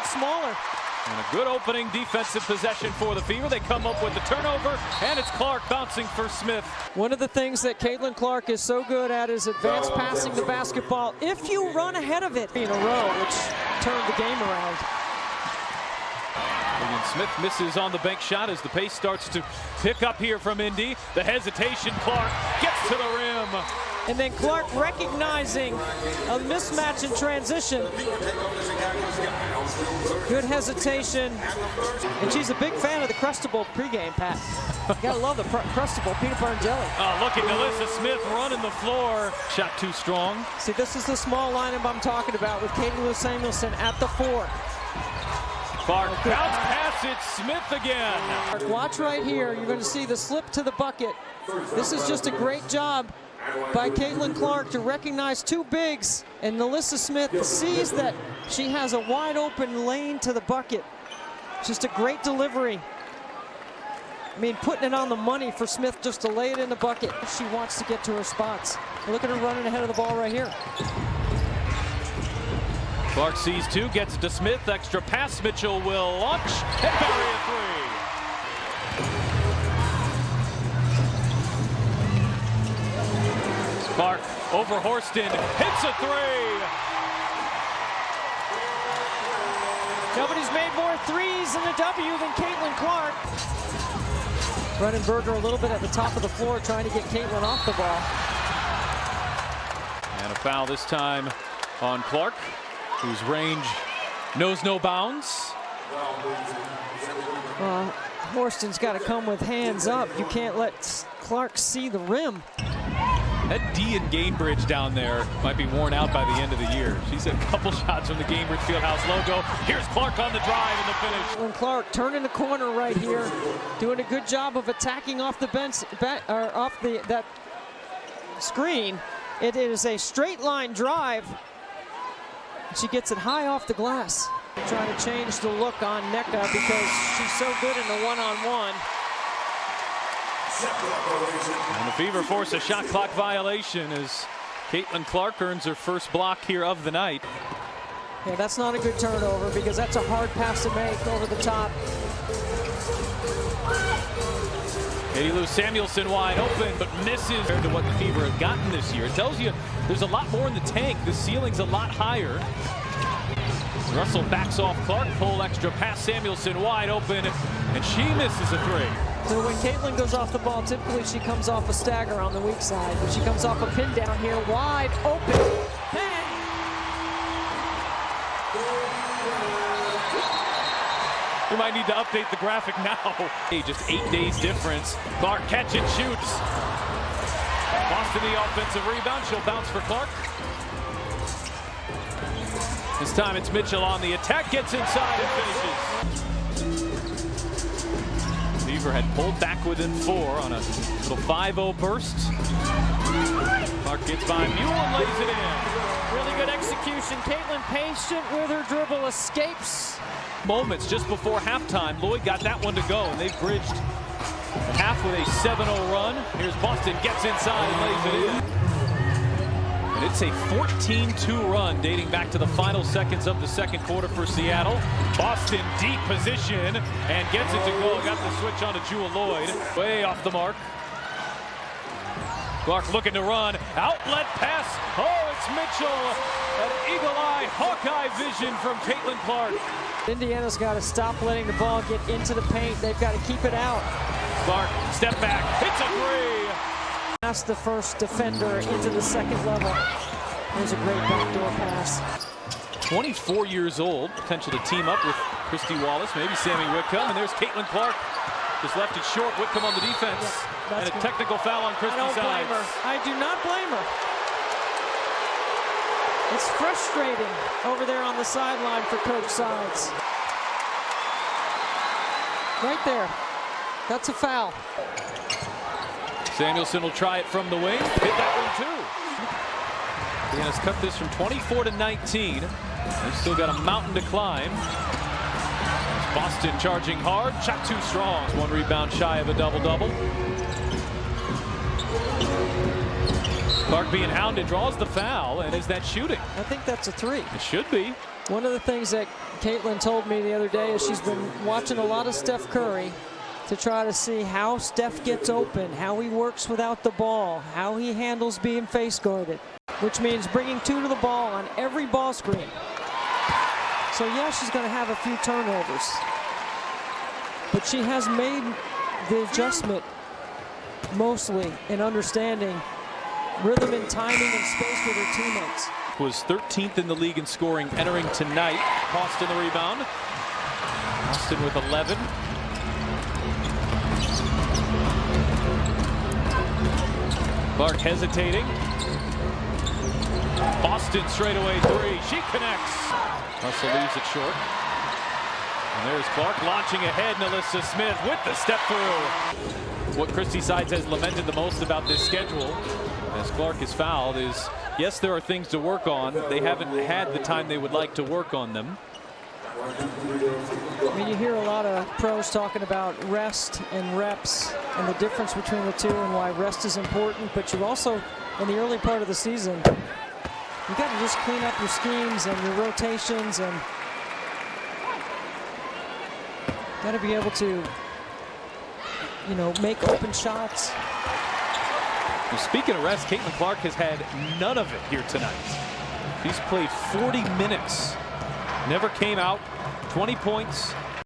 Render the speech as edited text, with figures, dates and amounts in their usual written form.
bit smaller. And a good opening defensive possession for the Fever. They come up with the turnover, and it's Clark bouncing for Smith. One of the things that Caitlin Clark is so good at is advanced passing the basketball. If you run ahead of it in a row, which turned the game around. And Smith misses on the bank shot as the pace starts to pick up here from Indy. The hesitation, Clark gets to the rim. And then Clark recognizing a mismatch in transition. Good hesitation. And she's a big fan of the Crustable pregame, Pat. You gotta love the Crustable peanut butter and jelly. Oh, look at Alyssa Smith running the floor. Shot too strong. See, this is the small lineup I'm talking about with Katie Lou Samuelson at the 4. Clark bounce pass, it's Smith again. Watch right here. You're going to see the slip to the bucket. This is just a great job by Caitlin Clark to recognize two bigs, and Alyssa Smith sees that she has a wide open lane to the bucket. Just a great delivery. I mean, putting it on the money for Smith just to lay it in the bucket. She wants to get to her spots. Look at her running ahead of the ball right here. Clark sees two, gets it to Smith, extra pass, Mitchell will launch, and bury a three. Clark over Horston, hits a three. Nobody's made more threes in the W than Caitlin Clark. Brennan Berger a little bit at the top of the floor trying to get Caitlin off the ball. And a foul this time on Clark, whose range knows no bounds. Horston's got to come with hands up. You can't let Clark see the rim. That D in Gainbridge down there might be worn out by the end of the year. She's a couple shots from the Gainbridge Fieldhouse logo. Here's Clark on the drive and the finish. And Clark turning the corner right here, doing a good job of attacking off the bench, off that screen. It is a straight line drive. She gets it high off the glass. Trying to change the look on NECA because she's so good in the one-on-one. And the Fever force a shot clock violation as Caitlin Clark earns her first block here of the night. Yeah, that's not a good turnover because that's a hard pass to make over the top. Katie Lou Samuelson wide open, but misses compared to what the Fever have gotten this year. It tells you there's a lot more in the tank. The ceiling's a lot higher. Russell backs off Clark, pull extra pass, Samuelson wide open, and she misses a three. So when Caitlin goes off the ball, typically she comes off a stagger on the weak side, but she comes off a pin down here, wide open. Bang! We might need to update the graphic now. Hey, just 8 days difference. Clark catch and shoots. Boston the offensive rebound. She'll bounce for Clark. This time it's Mitchell on the attack, gets inside and finishes. Fever had pulled back within 4 on a little 5-0 burst. Clark gets by Mule and lays it in. Really good execution. Caitlin patient with her dribble, escapes. Moments just before halftime, Lloyd got that one to go, and they've bridged half with a 7-0 run. Here's Boston, gets inside and lays it in. And it's a 14-2 run dating back to the final seconds of the second quarter for Seattle. Boston deep position and gets it to go. Got the switch on to Jewel Lloyd. Way off the mark. Clark looking to run. Outlet pass. Oh, it's Mitchell. An eagle-eye, Hawkeye vision from Caitlin Clark. Indiana's got to stop letting the ball get into the paint. They've got to keep it out. Clark, step back, hits a three. Pass the first defender into the second level. There's a great backdoor pass. 24 years old, potential to team up with Christy Wallace, maybe Sammy Whitcomb, and there's Caitlin Clark. Just left it short, Whitcomb on the defense. Yeah, and a technical foul on Christy's side. I don't blame her. I do not blame her. It's frustrating over there on the sideline for Coach Sides. Right there. That's a foul. Samuelson will try it from the wing. Hit that one too. Indiana's cut this from 24 to 19. They've still got a mountain to climb. Boston charging hard. Shot too strong. 1 rebound shy of a double-double. Clark being hounded, draws the foul, and is that shooting? I think that's a 3. It should be. One of the things that Caitlin told me the other day is she's been watching a lot of Steph Curry to try to see how Steph gets open, how he works without the ball, how he handles being face guarded, which means bringing 2 to the ball on every ball screen. So yeah, she's going to have a few turnovers, but she has made the adjustment mostly in understanding rhythm and timing and space with her teammates. Was 13th in the league in scoring entering tonight. Boston the rebound. Boston with 11. Clark hesitating. Boston straightaway 3. She connects. Russell leaves it short. And there's Clark launching ahead. Alyssa Smith with the step through. What Christy Sides has lamented the most about this schedule, as Clark is fouled, is yes, there are things to work on. They haven't had the time they would like to work on them. I mean, you hear a lot of pros talking about rest and reps and the difference between the two and why rest is important, but you also, in the early part of the season, you got to just clean up your schemes and your rotations, and got to be able to, you know, make open shots. Well, speaking of rest, Caitlin Clark has had none of it here tonight. She's played 40 minutes. Never came out. 20 points,